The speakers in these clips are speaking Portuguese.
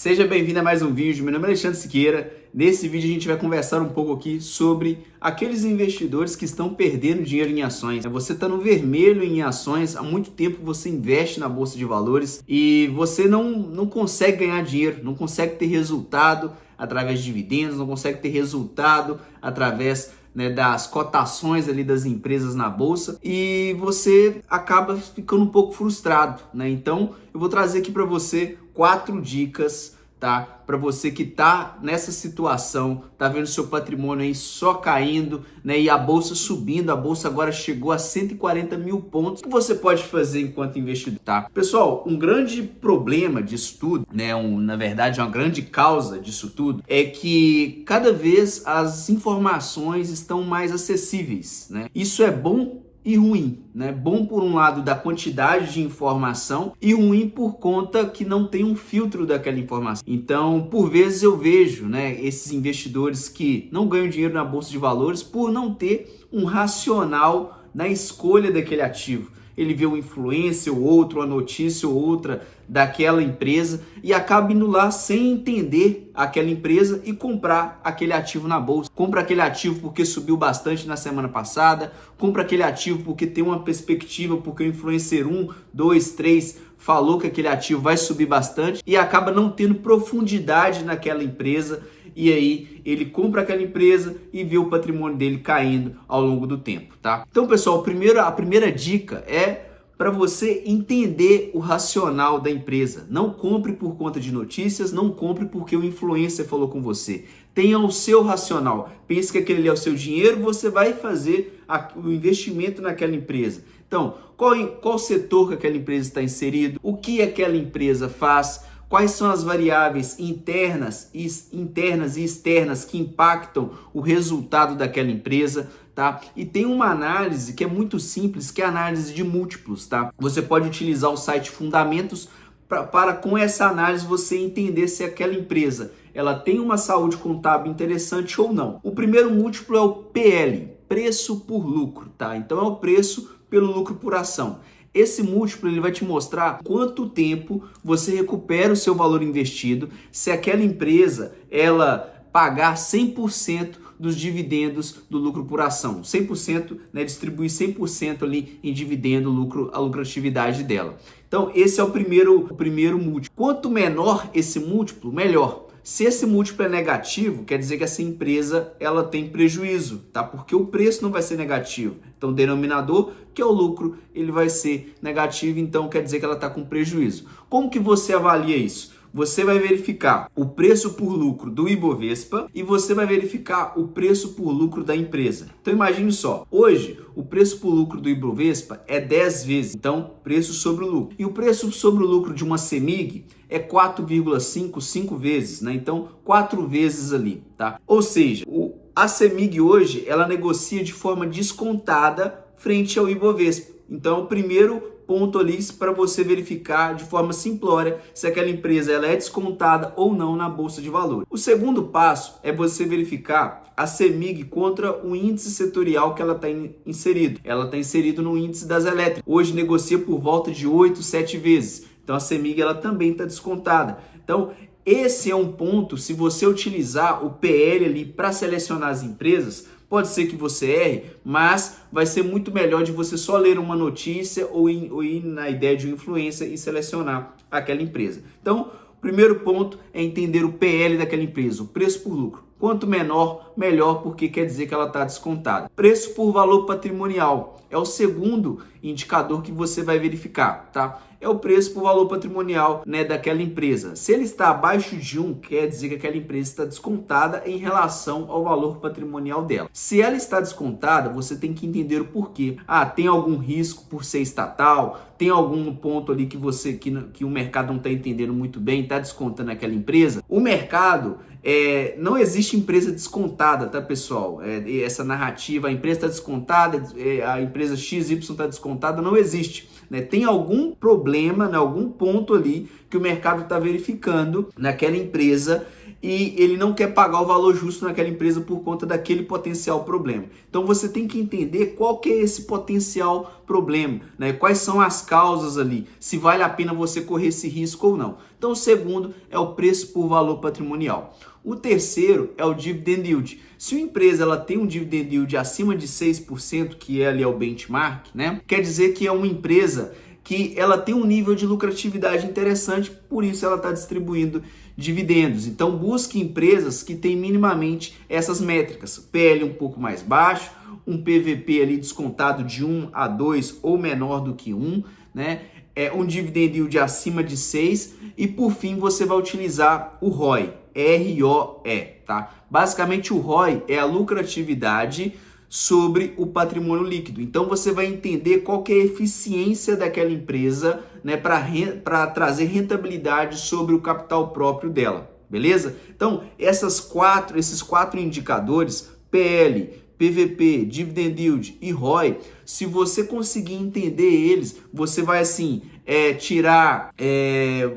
Seja bem-vindo a mais um vídeo. Meu nome é Alexandre Siqueira. Nesse vídeo a gente vai conversar um pouco aqui sobre aqueles investidores que estão perdendo dinheiro em ações. Você está no vermelho em ações, há muito tempo você investe na Bolsa de Valores e você não consegue ganhar dinheiro, não consegue ter resultado através de dividendos, não consegue ter resultado através das cotações ali das empresas na bolsa e você acaba ficando um pouco frustrado, Então eu vou trazer aqui para você 4 dicas, tá? Para você que tá nessa situação, tá vendo seu patrimônio aí só caindo, E a bolsa subindo, a bolsa agora chegou a 140 mil pontos. O que você pode fazer enquanto investidor, tá? Pessoal, um grande problema disso tudo, na verdade, uma grande causa disso tudo é que cada vez as informações estão mais acessíveis, Isso é bom e ruim, Bom por um lado da quantidade de informação e ruim por conta que não tem um filtro daquela informação. Então, por vezes eu vejo, esses investidores que não ganham dinheiro na bolsa de valores por não ter um racional na escolha daquele ativo. Ele vê uma influência ou outra, uma notícia ou outra daquela empresa e acaba indo lá sem entender aquela empresa e comprar aquele ativo na bolsa. Compra aquele ativo porque subiu bastante na semana passada, compra aquele ativo porque tem uma perspectiva, porque o influencer 1, 2, 3 falou que aquele ativo vai subir bastante e acaba não tendo profundidade naquela empresa. E aí ele compra aquela empresa e vê o patrimônio dele caindo ao longo do tempo, tá? Então, pessoal, a primeira dica é para você entender o racional da empresa. Não compre por conta de notícias, não compre porque o influencer falou com você. Tenha o seu racional. Pense que aquele é o seu dinheiro, você vai fazer o investimento naquela empresa. Então, qual setor que aquela empresa está inserido? O que aquela empresa faz? Quais são as variáveis internas e externas que impactam o resultado daquela empresa, tá? E tem uma análise que é muito simples, que é a análise de múltiplos, tá? Você pode utilizar o site Fundamentos para com essa análise você entender se aquela empresa ela tem uma saúde contábil interessante ou não. O primeiro múltiplo é o PL, preço por lucro, tá? Então é o preço pelo lucro por ação. Esse múltiplo ele vai te mostrar quanto tempo você recupera o seu valor investido se aquela empresa ela pagar 100% dos dividendos do lucro por ação. 100%, distribuir 100% ali em dividendo, a lucratividade dela. Então esse é o primeiro múltiplo. Quanto menor esse múltiplo, melhor. Se esse múltiplo é negativo, quer dizer que essa empresa ela tem prejuízo, tá? Porque o preço não vai ser negativo. Então, o denominador, que é o lucro, ele vai ser negativo, então quer dizer que ela está com prejuízo. Como que você avalia isso? Você vai verificar o preço por lucro do Ibovespa e você vai verificar o preço por lucro da empresa. Então imagine só, hoje o preço por lucro do Ibovespa é 10 vezes, então preço sobre o lucro. E o preço sobre o lucro de uma CEMIG é 5 vezes, Então 4 vezes ali, tá? Ou seja, a CEMIG hoje ela negocia de forma descontada frente ao Ibovespa. Então o primeiro ponto ali para você verificar de forma simplória se aquela empresa ela é descontada ou não na Bolsa de Valores. O segundo passo é você verificar a CEMIG contra o índice setorial que ela está inserido. Ela está inserida no índice das elétricas. Hoje negocia por volta de 8, 7 vezes. Então a CEMIG ela também está descontada. Então esse é um ponto, se você utilizar o PL ali para selecionar as empresas, pode ser que você erre, mas vai ser muito melhor de você só ler uma notícia ou ir na ideia de uma influência e selecionar aquela empresa. Então, o primeiro ponto é entender o PL daquela empresa, o preço por lucro. Quanto menor, melhor, porque quer dizer que ela está descontada. Preço por valor patrimonial é o segundo indicador que você vai verificar, tá? É o preço por valor patrimonial, daquela empresa. Se ele está abaixo de 1, quer dizer que aquela empresa está descontada em relação ao valor patrimonial dela. Se ela está descontada, você tem que entender o porquê. Tem algum risco por ser estatal? Tem algum ponto ali que o mercado não está entendendo muito bem, está descontando aquela empresa? O mercado, não existe empresa descontada, tá, pessoal? Essa narrativa, a empresa está descontada, a empresa XY está descontada, não existe. Tem algum problema, algum ponto ali que o mercado está verificando naquela empresa e ele não quer pagar o valor justo naquela empresa por conta daquele potencial problema. Então você tem que entender qual que é esse potencial problema, né? Quais são as causas ali, se vale a pena você correr esse risco ou não. Então o segundo é o preço por valor patrimonial. O terceiro é o dividend yield. Se uma empresa ela tem um dividend yield acima de 6%, que é ali é o benchmark, né? Quer dizer que é uma empresa que ela tem um nível de lucratividade interessante, por isso ela está distribuindo dividendos. Então busque empresas que têm minimamente essas métricas, PL um pouco mais baixo, um PVP ali descontado de 1 a 2 ou menor do que 1, né? Um dividend yield acima de 6 e por fim você vai utilizar o ROE, R-O-E, tá? Basicamente o ROE é a lucratividade sobre o patrimônio líquido. Então você vai entender qual que é a eficiência daquela empresa, né, para trazer rentabilidade sobre o capital próprio dela, beleza? Então esses quatro indicadores, PL, PVP, Dividend Yield e ROE, se você conseguir entender eles, você vai assim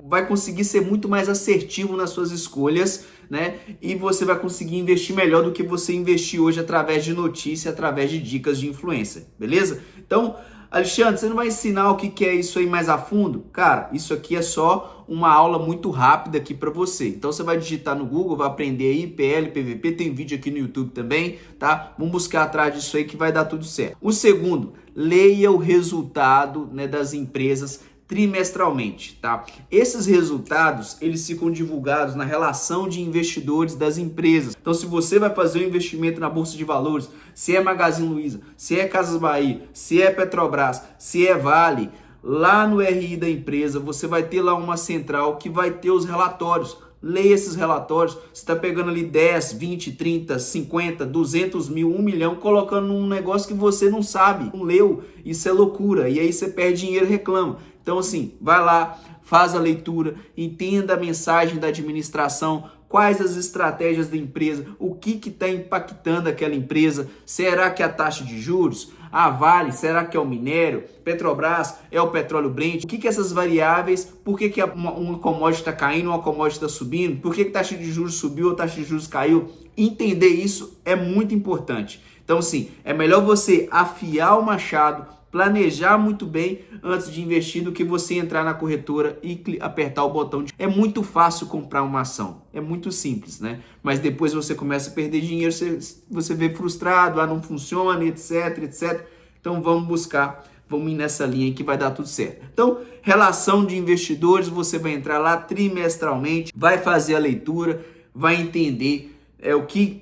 vai conseguir ser muito mais assertivo nas suas escolhas, né? E você vai conseguir investir melhor do que você investir hoje através de notícia, através de dicas de influência, beleza? Então, Alexandre, você não vai ensinar o que é isso aí mais a fundo? Cara, isso aqui é só uma aula muito rápida aqui para você. Então você vai digitar no Google, vai aprender aí PL, PVP, tem vídeo aqui no YouTube também, tá? Vamos buscar atrás disso aí que vai dar tudo certo. O segundo, leia o resultado, né, das empresas trimestralmente, tá? Esses resultados, eles ficam divulgados na relação de investidores das empresas. Então, se você vai fazer um investimento na Bolsa de Valores, se é Magazine Luiza, se é Casas Bahia, se é Petrobras, se é Vale, lá no RI da empresa, você vai ter lá uma central que vai ter os relatórios. Leia esses relatórios, você está pegando ali 10, 20, 30, 50, 200 mil, 1 milhão, colocando num negócio que você não sabe, não leu, isso é loucura, e aí você perde dinheiro e reclama. Então assim, vai lá, faz a leitura, entenda a mensagem da administração, quais as estratégias da empresa, o que está impactando aquela empresa, será que é a taxa de juros? A Vale, será que é o minério? Petrobras, é o petróleo Brent? O que essas variáveis, por que uma commodity está caindo, uma commodity está subindo? Por que a taxa de juros subiu ou a taxa de juros caiu? Entender isso é muito importante. Então, sim, é melhor você afiar o machado, planejar muito bem antes de investir do que você entrar na corretora e apertar o botão. É muito fácil comprar uma ação, é muito simples, né? Mas depois você começa a perder dinheiro, você vê frustrado, não funciona, etc, etc. Então vamos ir nessa linha que vai dar tudo certo. Então, relação de investidores, você vai entrar lá trimestralmente, vai fazer a leitura, vai entender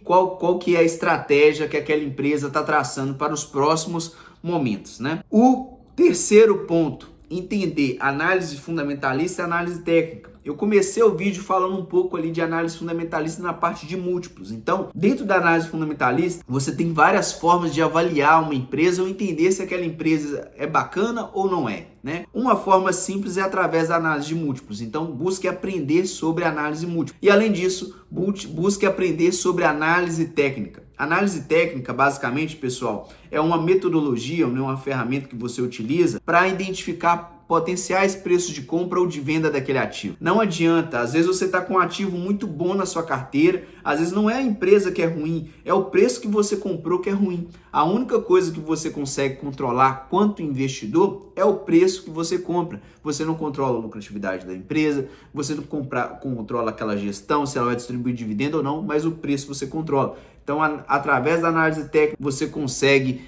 qual que é a estratégia que aquela empresa está traçando para os próximos momentos, né? O terceiro ponto, entender análise fundamentalista e análise técnica. Eu comecei o vídeo falando um pouco ali de análise fundamentalista na parte de múltiplos. Então, dentro da análise fundamentalista, você tem várias formas de avaliar uma empresa ou entender se aquela empresa é bacana ou não é, né? Uma forma simples é através da análise de múltiplos. Então, busque aprender sobre análise múltipla. E além disso, busque aprender sobre análise técnica. Análise técnica, basicamente, pessoal, é uma metodologia, uma ferramenta que você utiliza para identificar potenciais preços de compra ou de venda daquele ativo. Não adianta, às vezes você está com um ativo muito bom na sua carteira, às vezes não é a empresa que é ruim, é o preço que você comprou que é ruim. A única coisa que você consegue controlar quanto investidor é o preço que você compra. Você não controla a lucratividade da empresa, você não controla aquela gestão, se ela vai distribuir dividendo ou não, mas o preço você controla. Então, através da análise técnica, você consegue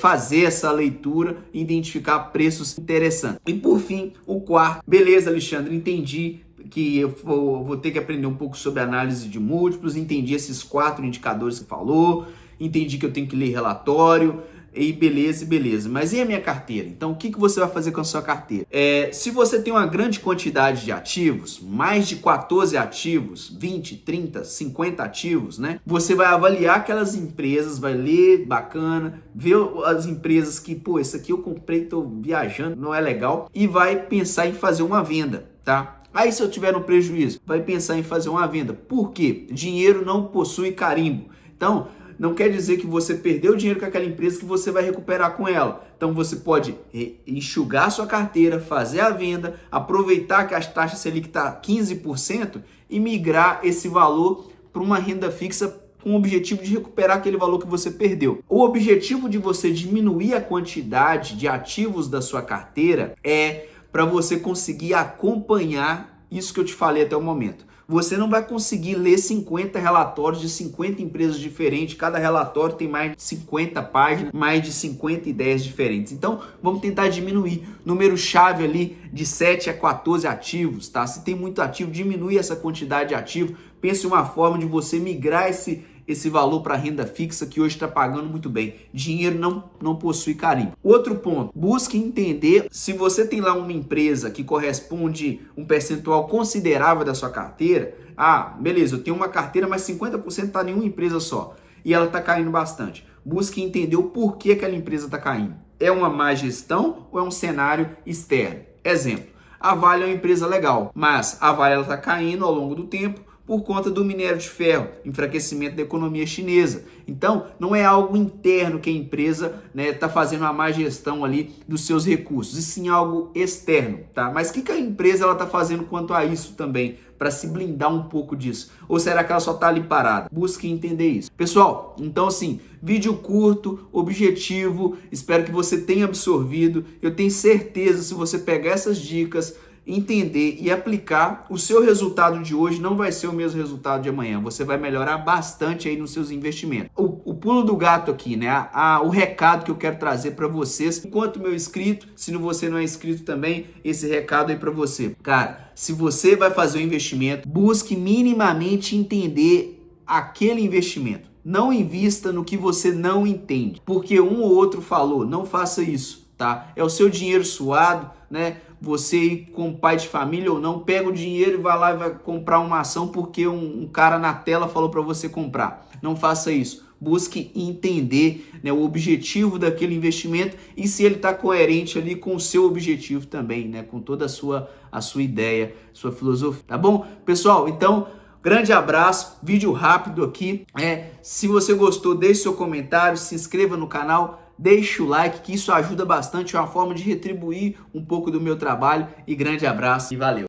fazer essa leitura e identificar preços interessantes. E por fim, o quarto. Beleza, Alexandre, entendi que eu vou ter que aprender um pouco sobre análise de múltiplos, entendi esses 4 indicadores que você falou, entendi que eu tenho que ler relatório, e beleza. Mas e a minha carteira? Então, o que você vai fazer com a sua carteira? Se você tem uma grande quantidade de ativos, mais de 14 ativos, 20, 30, 50 ativos, né? Você vai avaliar aquelas empresas, vai ler, bacana, ver as empresas que, esse aqui eu comprei, tô viajando, não é legal, e vai pensar em fazer uma venda, tá? Aí, se eu tiver no prejuízo, vai pensar em fazer uma venda. Por quê? Dinheiro não possui carimbo. Então, não quer dizer que você perdeu dinheiro com aquela empresa que você vai recuperar com ela. Então você pode enxugar sua carteira, fazer a venda, aproveitar que as taxas Selic está 15% e migrar esse valor para uma renda fixa com o objetivo de recuperar aquele valor que você perdeu. O objetivo de você diminuir a quantidade de ativos da sua carteira é para você conseguir acompanhar isso que eu te falei até o momento. Você não vai conseguir ler 50 relatórios de 50 empresas diferentes, cada relatório tem mais de 50 páginas, mais de 50 ideias diferentes. Então, vamos tentar diminuir. Número-chave ali de 7 a 14 ativos, tá? Se tem muito ativo, diminui essa quantidade de ativo. Pense em uma forma de você migrar esse valor para renda fixa que hoje está pagando muito bem. Dinheiro não possui carimbo. Outro ponto, busque entender se você tem lá uma empresa que corresponde um percentual considerável da sua carteira. Ah, beleza, eu tenho uma carteira, mas 50% está em uma empresa só e ela está caindo bastante. Busque entender o porquê aquela empresa está caindo. É uma má gestão ou é um cenário externo? Exemplo, a Vale é uma empresa legal, mas a Vale está caindo ao longo do tempo por conta do minério de ferro, enfraquecimento da economia chinesa. Então, não é algo interno que a empresa está fazendo uma má gestão ali dos seus recursos, e sim algo externo, tá? Mas o que a empresa está fazendo quanto a isso também, para se blindar um pouco disso? Ou será que ela só está ali parada? Busque entender isso. Pessoal, então assim, vídeo curto, objetivo, espero que você tenha absorvido. Eu tenho certeza, se você pegar essas dicas, entender e aplicar, o seu resultado de hoje não vai ser o mesmo resultado de amanhã. Você vai melhorar bastante aí nos seus investimentos. O pulo do gato aqui, né? O recado que eu quero trazer para vocês, enquanto meu inscrito, se você não é inscrito também, esse recado aí para você. Cara, se você vai fazer um investimento, busque minimamente entender aquele investimento. Não invista no que você não entende, porque um ou outro falou. Não faça isso, tá? É o seu dinheiro suado, né? Você, como pai de família ou não, pega o dinheiro e vai lá e vai comprar uma ação porque um cara na tela falou para você comprar. Não faça isso. Busque entender, né, o objetivo daquele investimento e se ele está coerente ali com o seu objetivo também, né, com toda a sua ideia, sua filosofia. Tá bom? Pessoal, então, grande abraço, vídeo rápido aqui. Se você gostou, deixe seu comentário, se inscreva no canal. Deixe o like, que isso ajuda bastante, é uma forma de retribuir um pouco do meu trabalho. E grande abraço e valeu!